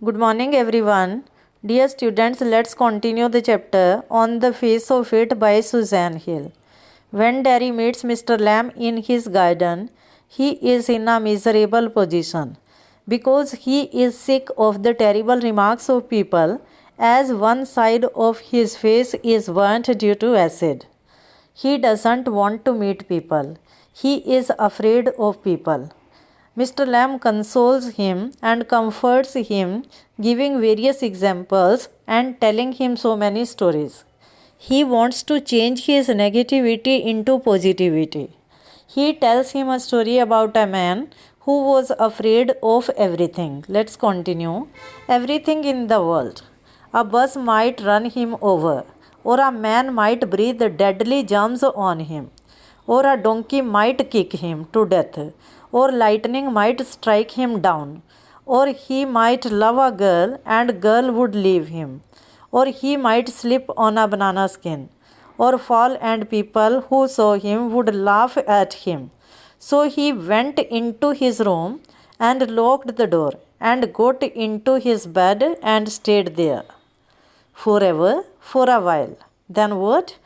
Good morning, everyone. Dear students, let's continue the chapter On the Face of It by Suzanne Hill. When Derry meets Mr. Lamb in his garden, he is in a miserable position because he is sick of the terrible remarks of people, as one side of his face is burnt due to acid. He doesn't want to meet people. He is afraid of people. Mr. Lamb consoles him and comforts him, giving various examples and telling him so many stories. He wants to change his negativity into positivity. He tells him a story about a man who was afraid of everything. Let's continue. Everything in the world. A bus might run him over, or a man might breathe deadly germs on him, or a donkey might kick him to death, or lightning might strike him down, or he might love a girl and girl would leave him, or he might slip on a banana skin, or fall and people who saw him would laugh at him. So he went into his room and locked the door and got into his bed and stayed there. Forever, for a while. Then what?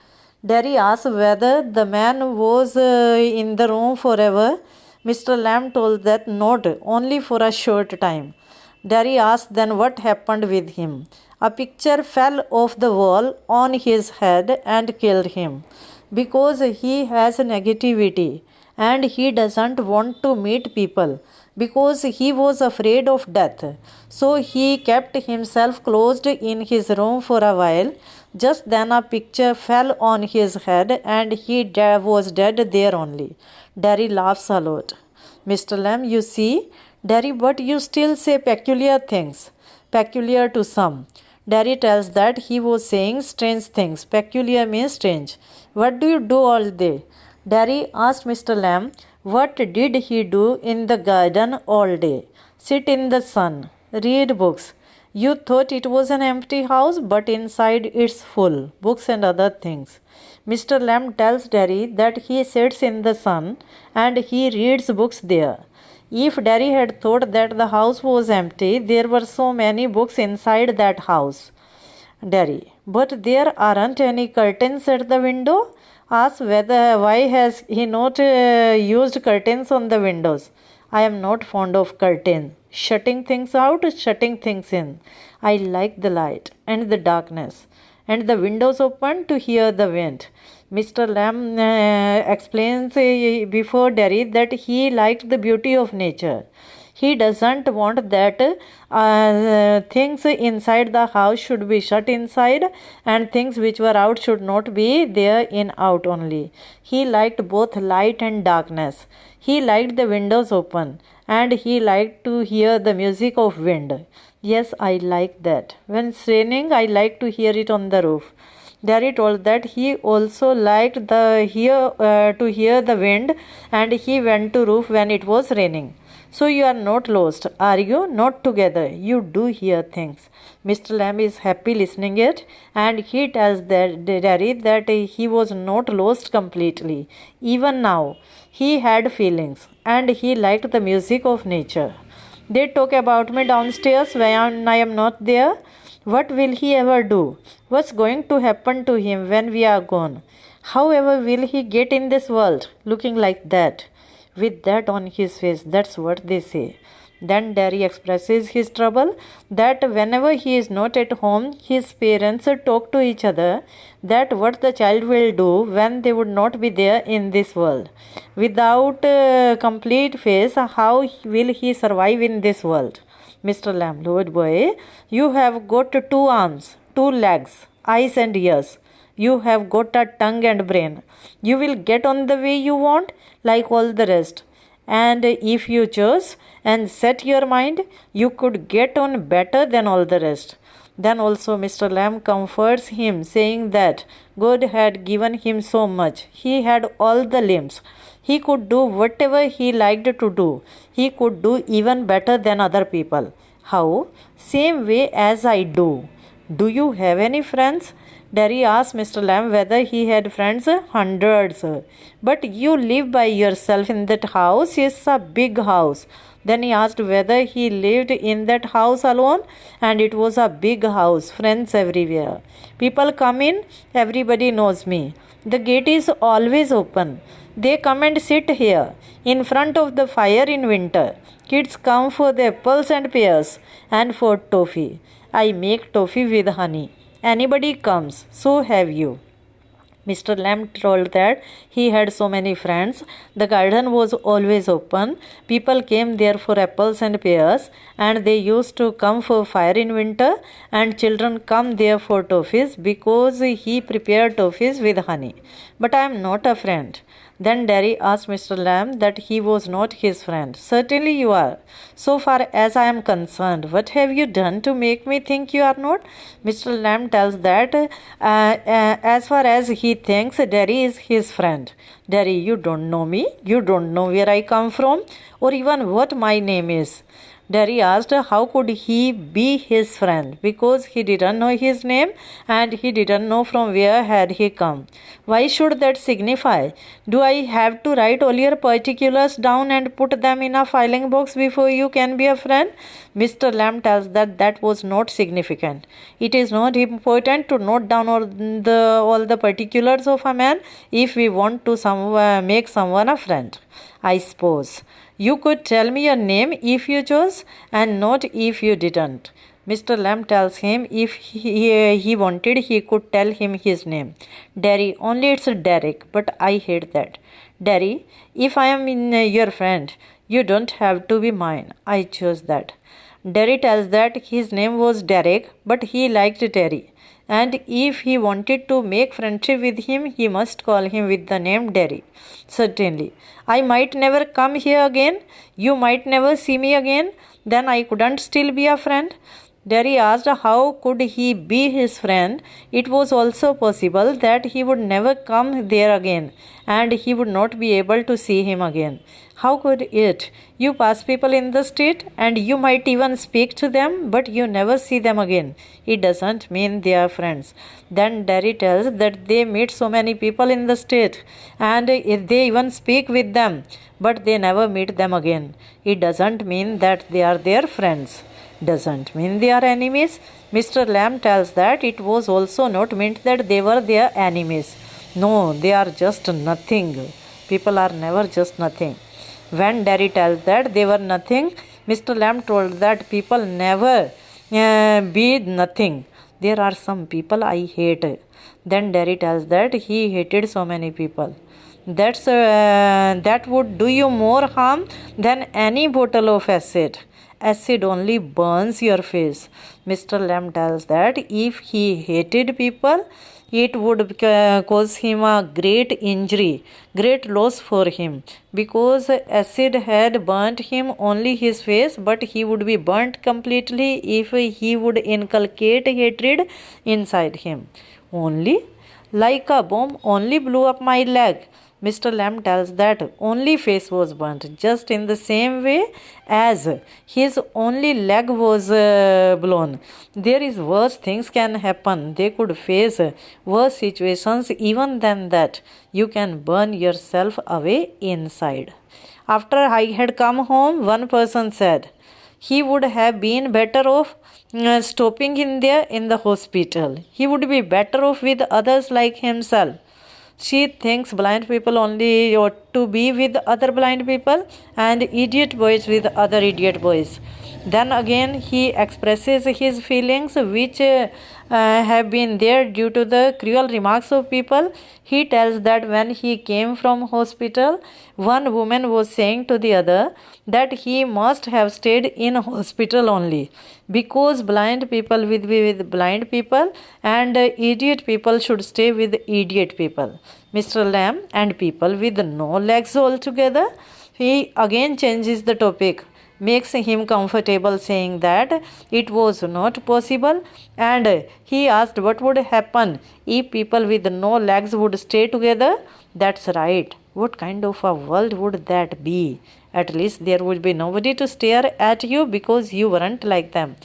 Derry asked whether the man was in the room forever. Mr. Lamb told that not, only for a short time. Derry asked then what happened with him. A picture fell off the wall on his head and killed him because he has negativity and he doesn't want to meet people because he was afraid of death. So he kept himself closed in his room for a while. Just then a picture fell on his head and he was dead there only. Derry laughs a lot. Mr. Lamb, you see, Derry, but you still say peculiar things. Peculiar to some. Derry tells that he was saying strange things. Peculiar means strange. What do you do all day? Derry asked Mr. Lamb, what did he do in the garden all day? Sit in the sun, read books. You thought it was an empty house, but inside it's full, books and other things. Mr. Lamb tells Derry that he sits in the sun and he reads books there. If Derry had thought that the house was empty, there were so many books inside that house. Derry, but there aren't any curtains at the window? Ask why has he not used curtains on the windows. I am not fond of curtains. Shutting things out, shutting things in. I like the light and the darkness and the windows open to hear the wind. Mr. Lamb explains before Derry that he liked the beauty of nature. He doesn't want that things inside the house should be shut inside and things which were out should not be there in out only. He liked both light and darkness. He liked the windows open and he liked to hear the music of wind. Yes, I like that. When it's raining, I like to hear it on the roof. Derry told that he also liked to hear the wind and he went to roof when it was raining. So you are not lost, are you? Not together. You do hear things. Mr. Lamb is happy listening it and he tells Derry that he was not lost completely. Even now, he had feelings and he liked the music of nature. They talk about me downstairs when I am not there. What will he ever do? What's going to happen to him when we are gone? However will he get in this world looking like that? With that on his face, that's what they say. Then Derry expresses his trouble that whenever he is not at home, his parents talk to each other that what the child will do when they would not be there in this world. Without complete face, how will he survive in this world? Mr. Lamb, Lord boy, you have got 2 arms, 2 legs, eyes and ears. You have got a tongue and brain. You will get on the way you want, like all the rest. And if you chose and set your mind, you could get on better than all the rest. Then also Mr. Lamb comforts him, saying that God had given him so much. He had all the limbs. He could do whatever he liked to do. He could do even better than other people. How? Same way as I do. Do you have any friends? Derry asked Mr. Lamb whether he had friends. Hundreds. But you live by yourself in that house. It's a big house. Then he asked whether he lived in that house alone, and it was a big house, friends everywhere. People come in, everybody knows me. The gate is always open. They come and sit here, in front of the fire in winter. Kids come for the apples and pears, and for toffee. I make toffee with honey. Anybody comes, so have you. Mr. Lamb told that he had so many friends. The garden was always open. People came there for apples and pears, and they used to come for fire in winter, and children come there for toffees because he prepared toffees with honey. But I am not a friend. Then Derry asked Mr. Lamb that he was not his friend. Certainly you are. So far as I am concerned, what have you done to make me think you are not? Mr. Lamb tells that as far as he thinks Derry is his friend. Derry, you don't know me. You don't know where I come from or even what my name is. Derry asked how could he be his friend because he didn't know his name and he didn't know from where had he come. Why should that signify? Do I have to write all your particulars down and put them in a filing box before you can be a friend? Mr. Lamb tells that that was not significant. It is not important to note down all the particulars of a man if we want to make someone a friend. I suppose. You could tell me your name if you chose and not if you didn't. Mr. Lamb tells him if he wanted, he could tell him his name. Derry, only it's Derek, but I hate that. Derry, if I am your friend, you don't have to be mine. I chose that. Derry tells that his name was Derek, but he liked Derry. And if he wanted to make friendship with him, he must call him with the name Derry. Certainly. I might never come here again. You might never see me again. Then I couldn't still be a friend. Derry asked how could he be his friend. It was also possible that he would never come there again and he would not be able to see him again. How could it? You pass people in the street and you might even speak to them, but you never see them again. It doesn't mean they are friends. Then Derry tells that they meet so many people in the street and they even speak with them, but they never meet them again. It doesn't mean that they are their friends. Doesn't mean they are enemies. Mr. Lamb tells that it was also not meant that they were their enemies. No, they are just nothing. People are never just nothing. When Derry tells that they were nothing, Mr. Lamb told that people never be nothing. There are some people I hate. Then Derry tells that he hated so many people. That would do you more harm than any bottle of acid. Acid only burns your face. Mr. Lamb tells that if he hated people, it would cause him a great injury, great loss for him, because acid had burnt him only his face, but he would be burnt completely if he would inculcate hatred inside him. Only like a bomb only blew up my leg. Mr. Lamb tells that only face was burnt, just in the same way as his only leg was blown. There is worse things can happen. They could face worse situations even than that. You can burn yourself away inside. After I had come home, one person said, he would have been better off stopping in there in the hospital. He would be better off with others like himself. She thinks blind people only ought to be with other blind people and idiot boys with other idiot boys. Then again, he expresses his feelings which have been there due to the cruel remarks of people. He tells that when he came from hospital, one woman was saying to the other that he must have stayed in hospital only because blind people will be with blind people and idiot people should stay with idiot people. Mr. Lamb and people with no legs altogether. He again changes the topic, makes him comfortable, saying that it was not possible, and he asked what would happen if people with no legs would stay together. That's right. What kind of a world would that be? At least there would be nobody to stare at you because you weren't like them.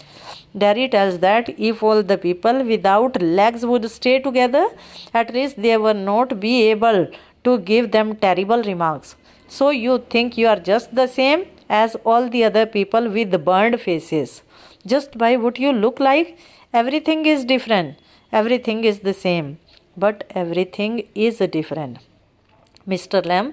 Derry tells that if all the people without legs would stay together, at least they would not be able to give them terrible remarks. So you think you are just the same as all the other people with burned faces. Just by what you look like, everything is different. Everything is the same, but everything is different. Mr. Lamb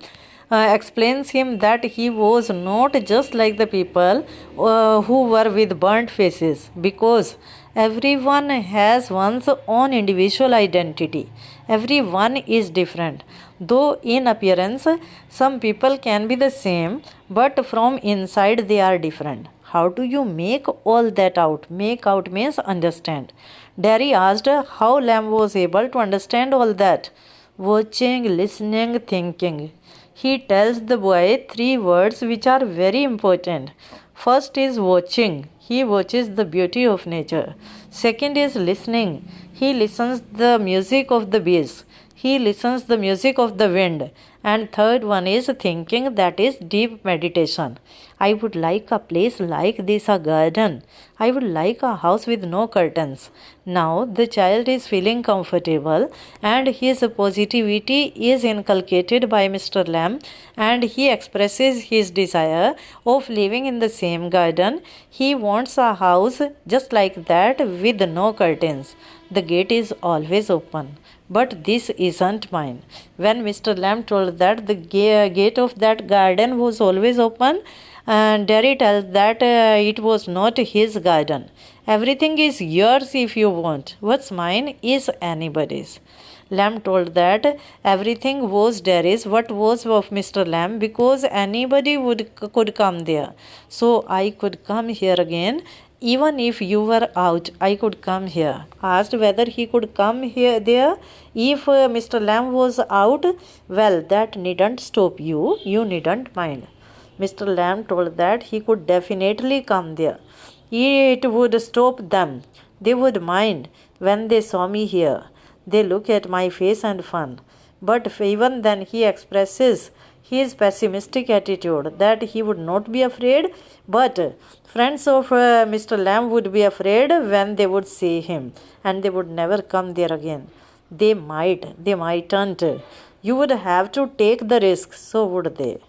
explains him that he was not just like the people who were with burnt faces, because everyone has one's own individual identity. Everyone is different. Though in appearance some people can be the same, but from inside they are different. How do you make all that out? Make out means understand. Derry asked how Lamb was able to understand all that. Watching, listening, thinking. He tells the boy three words which are very important. First is watching. He watches the beauty of nature. Second is listening. He listens the music of the bees. He listens the music of the wind. And third one is thinking, that is deep meditation. I would like a place like this, a garden. I would like a house with no curtains. Now the child is feeling comfortable and his positivity is inculcated by Mr. Lamb, and he expresses his desire of living in the same garden. He wants a house just like that with no curtains. The gate is always open. But this isn't mine. When Mr. Lamb told that the gate of that garden was always open, and Derry tells that it was not his garden. Everything is yours if you want. What's mine is anybody's. Lamb told that everything was Derry's, what was of Mr. Lamb, because anybody could come there. So I could come here again. Even if you were out, I could come here. Asked whether he could come here there if Mr. Lamb was out. Well, that needn't stop you. You needn't mind. Mr. Lamb told that he could definitely come there. It would stop them. They would mind when they saw me here. They look at my face and fun. But even then he expresses his pessimistic attitude that he would not be afraid, but friends of Mr. Lamb would be afraid when they would see him, and they would never come there again. They mightn't. You would have to take the risk, so would they.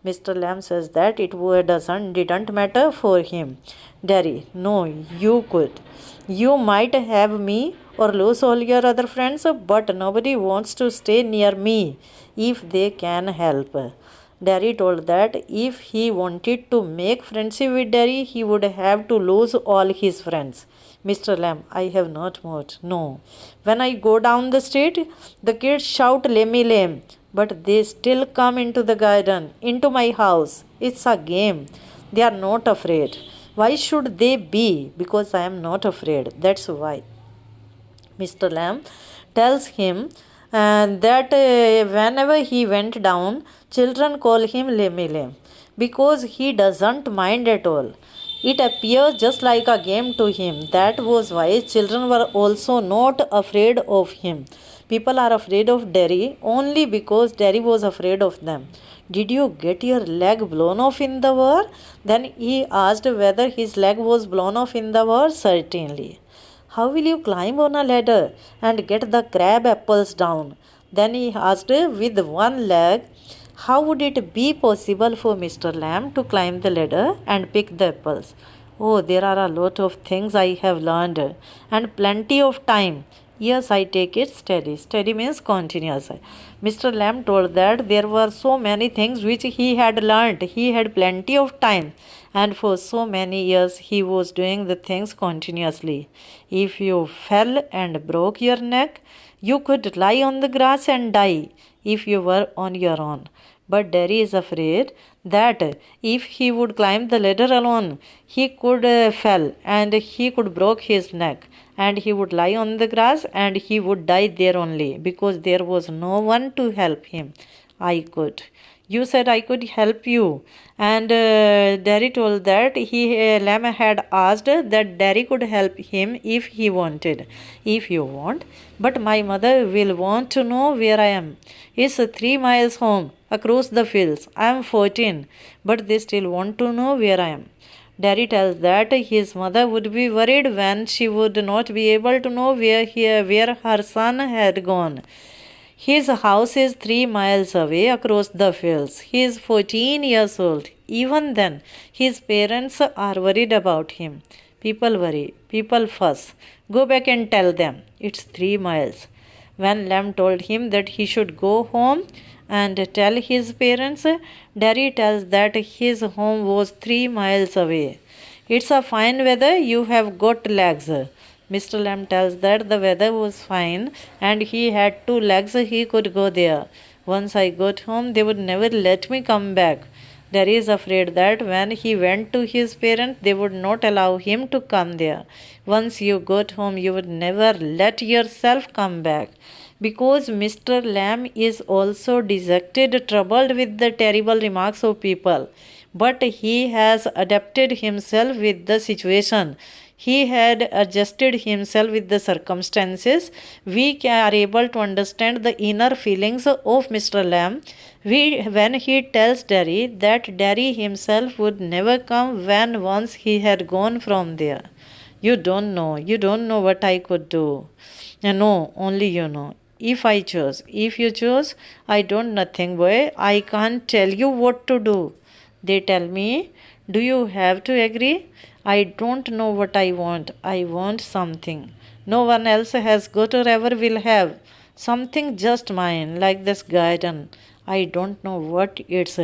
Mr. Lamb says that didn't matter for him. Derry, no, you could. You might have me or lose all your other friends, but nobody wants to stay near me if they can help. Derry told that if he wanted to make friendship with Derry, he would have to lose all his friends. Mr. Lamb, I have not moved. No. When I go down the street, the kids shout Lemmy Lame, but they still come into the garden, into my house. It's a game. They are not afraid. Why should they be? Because I am not afraid. That's why. Mr. Lamb tells him that whenever he went down, children call him Lemmy Lame because he doesn't mind at all. It appears just like a game to him. That was why children were also not afraid of him. People are afraid of Derry only because Derry was afraid of them. Did you get your leg blown off in the war? Then he asked whether his leg was blown off in the war. Certainly. How will you climb on a ladder and get the crab apples down? Then he asked with one leg. How would it be possible for Mr. Lamb to climb the ladder and pick the apples? Oh, there are a lot of things I have learned and plenty of time. Yes, I take it steady. Steady means continuous. Mr. Lamb told that there were so many things which he had learned. He had plenty of time, and for so many years he was doing the things continuously. If you fell and broke your neck, you could lie on the grass and die if you were on your own. But Derry is afraid that if he would climb the ladder alone, he could fall and he could break his neck, and he would lie on the grass and he would die there only because there was no one to help him. I could. You said I could help you. And Derry told that Lamb had asked that Derry could help him if he wanted. If you want. But my mother will want to know where I am. It's 3 miles home, across the fields. I am 14, but they still want to know where I am. Derry tells that his mother would be worried when she would not be able to know where her son had gone. His house is 3 miles away across the fields. He is 14 years old. Even then, his parents are worried about him. People worry, people fuss. Go back and tell them. It's 3 miles. When Lamb told him that he should go home and tell his parents, Derry tells that his home was 3 miles away. It's a fine weather, you have got legs. Mr. Lamb tells that the weather was fine and he had 2 legs, he could go there. Once I got home, they would never let me come back. Derry is afraid that when he went to his parents, they would not allow him to come there. Once you got home, you would never let yourself come back. Because Mr. Lamb is also dejected, troubled with the terrible remarks of people. But he has adapted himself with the situation. He had adjusted himself with the circumstances. We are able to understand the inner feelings of Mr. Lamb when he tells Derry that Derry himself would never come when once he had gone from there. You don't know what I could do. No, only you know. If I chose, if you chose, I don't nothing, boy. I can't tell you what to do. They tell me, do you have to agree? I don't know what I want. I want something. No one else has got or ever will have. Something just mine, like this garden. I don't know what it's.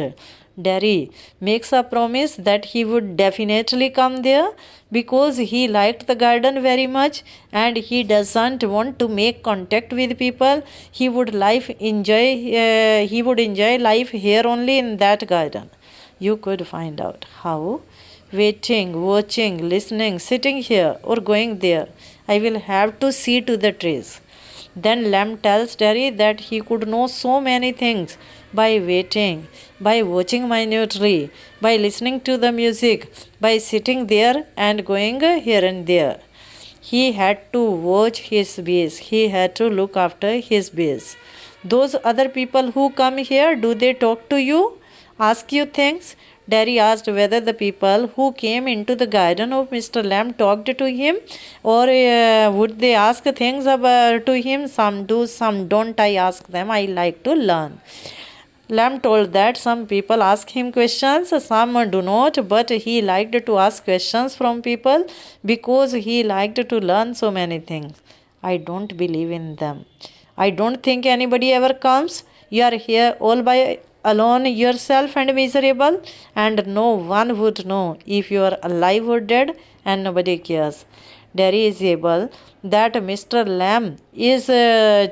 Derry makes a promise that he would definitely come there because he liked the garden very much and he doesn't want to make contact with people. He would enjoy life here only in that garden. You could find out how. Waiting, watching, listening, sitting here or going there. I will have to see to the trees. Then Lamb tells Derry that he could know so many things by waiting, by watching minutely, by listening to the music, by sitting there and going here and there. He had to watch his bees. He had to look after his bees. Those other people who come here, do they talk to you? Ask you things? Derry asked whether the people who came into the garden of Mr. Lamb talked to him or would they ask things to him. Some do, some don't. I ask them. I like to learn. Lamb told that some people ask him questions, some do not, but he liked to ask questions from people because he liked to learn so many things. I don't believe in them. I don't think anybody ever comes. You are here all by alone yourself and miserable, and no one would know if you are alive or dead, and nobody cares. Derry is able that Mr. Lamb is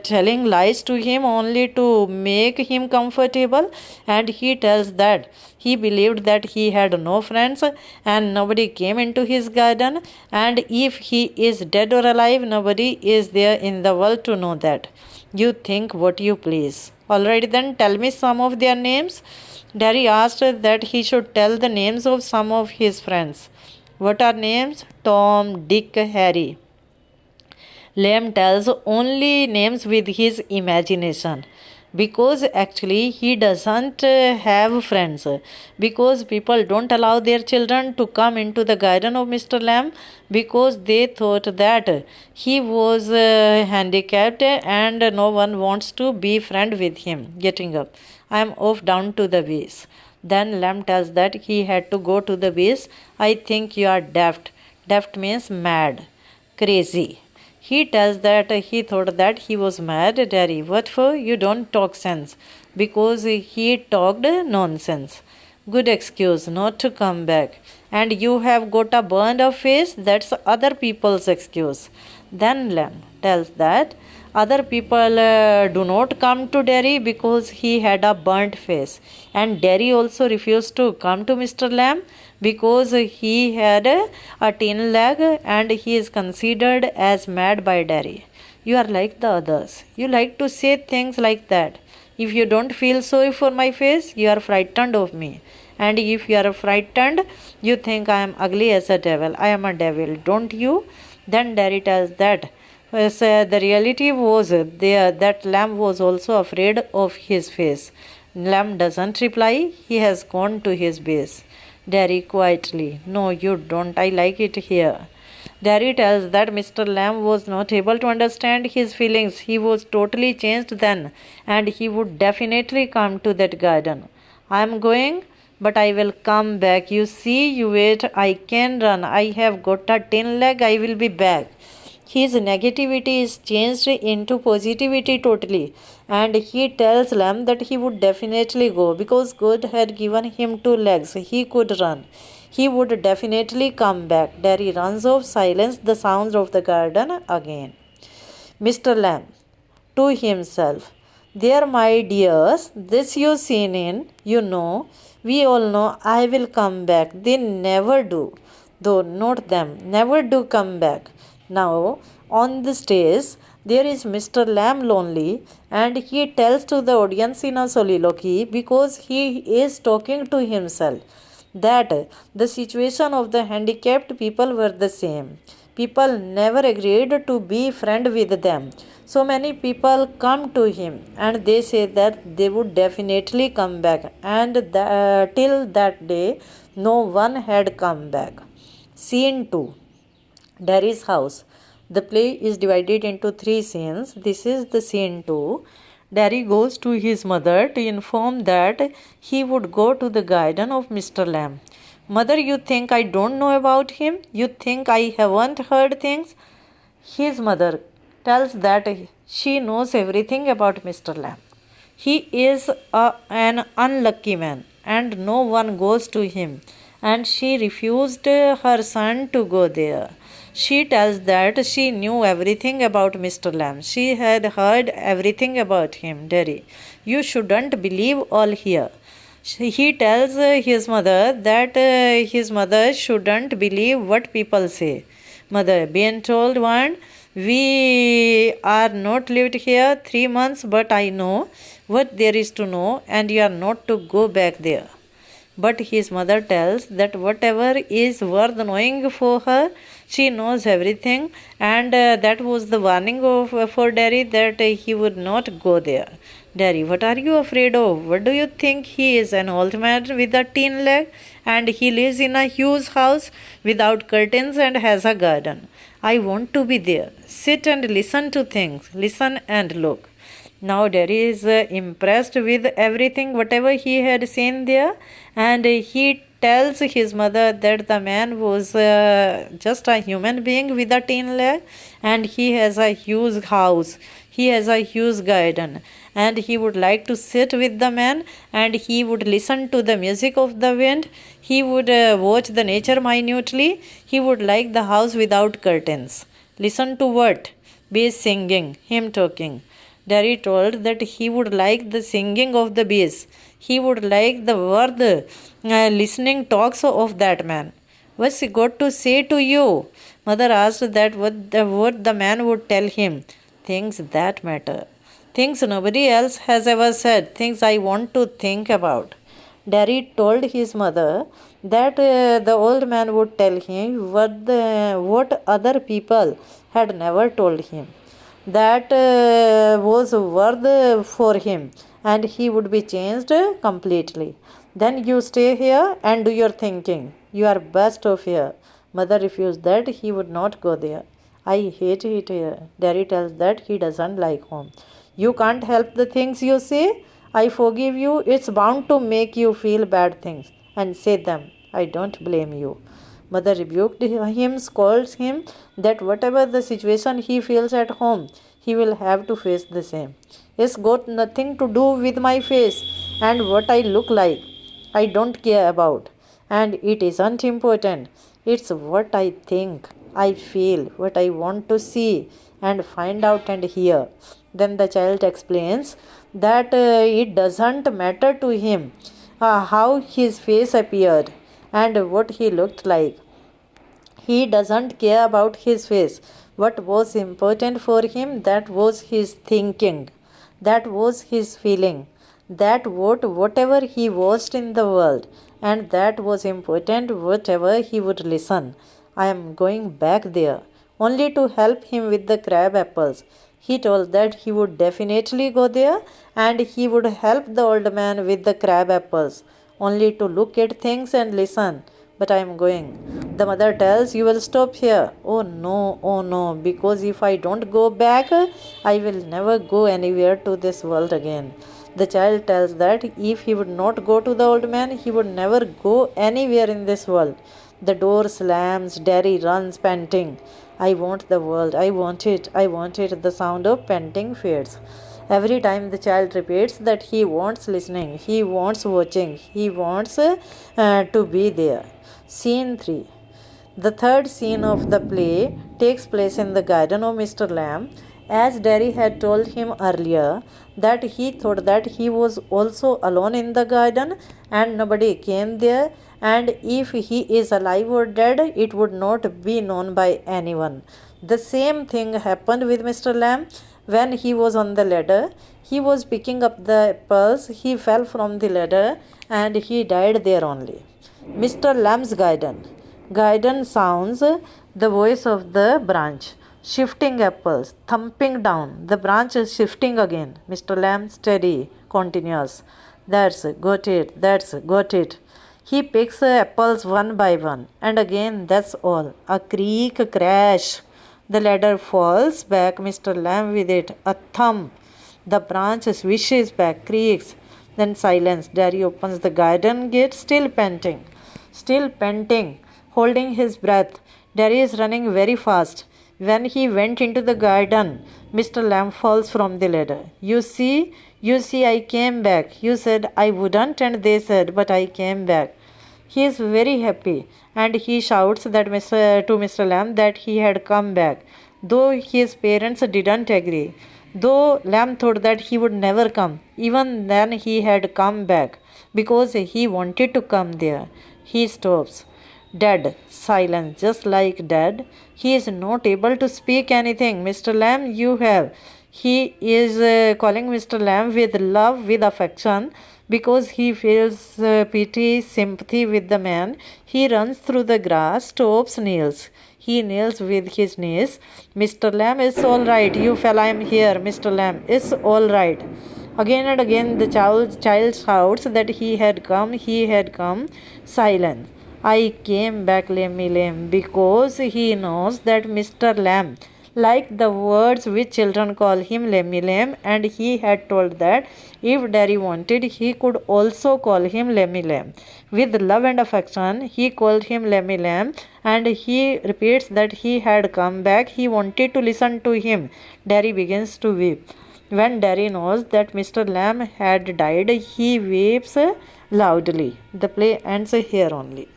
telling lies to him only to make him comfortable, and he tells that he believed that he had no friends and nobody came into his garden, and if he is dead or alive, nobody is there in the world to know that. You think what you please. Alright then, tell me some of their names. Derry asked that he should tell the names of some of his friends. What are names? Tom, Dick, Harry. Lamb tells only names with his imagination because actually he doesn't have friends, because people don't allow their children to come into the garden of Mr. Lamb because they thought that he was handicapped and no one wants to be friend with him. Getting up, I am off down to the beach. Then Lamb tells that he had to go to the beach. I think you are daft. Daft means mad, crazy. He tells that he thought that he was mad. Derry, what for? You don't talk sense. Because he talked nonsense. Good excuse not to come back. And you have got a burned up face, that's other people's excuse. Then Lamb tells that other people do not come to Derry because he had a burnt face. And Derry also refused to come to Mr. Lamb because he had a tin leg and he is considered as mad by Derry. You are like the others. You like to say things like that. If you don't feel sorry for my face, you are frightened of me. And if you are frightened, you think I am ugly as a devil. I am a devil, don't you? Then Derry tells that the reality was there that Lamb was also afraid of his face. Lamb doesn't reply. He has gone to his base. Derry quietly. No, you don't. I like it here. Derry tells that Mr. Lamb was not able to understand his feelings. He was totally changed then, and he would definitely come to that garden. I am going, but I will come back. You see, you wait. I can run. I have got a tin leg. I will be back. His negativity is changed into positivity totally, and he tells Lamb that he would definitely go because God had given him two legs. He could run. He would definitely come back. Derry runs off, silence the sounds of the garden again. Mr. Lamb to himself. There, my dears, this you seen in, you know, we all know I will come back. They never do. Though not them, never do come back. Now, on the stage, there is Mr. Lamb lonely, and he tells to the audience in a soliloquy because he is talking to himself that the situation of the handicapped people were the same. People never agreed to be friend with them. So many people come to him and they say that they would definitely come back, and till that day no one had come back. Scene 2, Derry's house. The play is divided into three scenes. This is the scene 2. Derry goes to his mother to inform that he would go to the garden of Mr. Lamb. Mother, you think I don't know about him? You think I haven't heard things? His mother tells that she knows everything about Mr. Lamb. He is an unlucky man, and no one goes to him, and she refused her son to go there. She tells that she knew everything about Mr. Lamb. She had heard everything about him. Derry, you shouldn't believe all here. He tells his mother that his mother shouldn't believe what people say. Mother, being told one, we are not lived here 3 months, but I know what there is to know, and you are not to go back there. But his mother tells that whatever is worth knowing for her, she knows everything, and that was the warning for Derry that he would not go there. Derry, what are you afraid of? What do you think? He is an old man with a tin leg, and he lives in a huge house without curtains and has a garden. I want to be there. Sit and listen to things. Listen and look. Now Derry is impressed with everything, whatever he had seen there, and he tells his mother that the man was just a human being with a tin leg, and he has a huge house, he has a huge garden, and he would like to sit with the man, and he would listen to the music of the wind, he would watch the nature minutely, he would like the house without curtains. Listen to what? Bees singing, him talking. Derry told that he would like the singing of the bees. He would like the word listening talks of that man. What's he got to say to you? Mother asked that what the man would tell him. Things that matter. Things nobody else has ever said. Things I want to think about. Derry told his mother that the old man would tell him what other people had never told him. That was worth for him, and he would be changed completely. Then you stay here and do your thinking. You are best off here. Mother refused that he would not go there. I hate it here. Derry tells that he doesn't like home. You can't help the things you say. I forgive you. It's bound to make you feel bad things, and say them. I don't blame you. Mother rebuked him, scolds him that whatever the situation he feels at home, he will have to face the same. It's got nothing to do with my face and what I look like. I don't care about. And it isn't important. It's what I think, I feel, what I want to see and find out and hear. Then the child explains that it doesn't matter to him how his face appeared and what he looked like. He doesn't care about his face. What was important for him, that was his thinking, that was his feeling, that whatever he watched in the world, and that was important, whatever he would listen. I am going back there, only to help him with the crab apples. He told that he would definitely go there, and he would help the old man with the crab apples. only to look at things and listen. But I am going. The mother tells, you will stop here. Oh no, because if I don't go back, I will never go anywhere to this world again. The child tells that if he would not go to the old man, he would never go anywhere in this world. The door slams, Derry runs panting. I want the world, I want it, I want it. The sound of panting fades. Every time the child repeats that he wants listening, he wants watching, he wants to be there. Scene 3. The third scene of the play takes place in the garden of Mr. Lamb. As Derry had told him earlier, that he thought that he was also alone in the garden and nobody came there, and if he is alive or dead, it would not be known by anyone. The same thing happened with Mr. Lamb when he was on the ladder. He was picking up the apples, he fell from the ladder and he died there only. Mr. Lamb's garden. Garden sounds the voice of the branch. Shifting apples, thumping down. The branch is shifting again. Mr. Lamb, steady, continuous. That's got it, that's got it. He picks apples one by one, and again that's all. A creak, a crash. The ladder falls back, Mr. Lamb with it. A thump. The branch swishes back, creaks. Then silence. Derry opens the garden gate, still panting, holding his breath. Derry is running very fast. When he went into the garden, Mr. Lamb falls from the ladder. You see, I came back. You said I wouldn't, and they said, but I came back. He is very happy, and he shouts that to Mr. Lamb that he had come back, though his parents didn't agree. Though Lamb thought that he would never come, even then he had come back, because he wanted to come there. He stops. Dead. Silence. Just like dead. He is not able to speak anything. Mr. Lamb, you have. He is calling Mr. Lamb with love, with affection, because he feels pity, sympathy with the man. He runs through the grass, stops, kneels. He kneels with his knees. Mr. Lamb, it's all right. You fell, I am here. Mr. Lamb, it's all right. Again and again the child shouts that he had come. Silence. I came back, Lemmy Lamb, because he knows that Mr. Lamb liked the words which children call him Lemmy Lamb, and he had told that if Derry wanted, he could also call him Lemmy Lamb. With love and affection, he called him Lemmy Lamb, and he repeats that he had come back. He wanted to listen to him. Derry begins to weep. When Derry knows that Mr. Lamb had died, he weeps loudly. The play ends here only.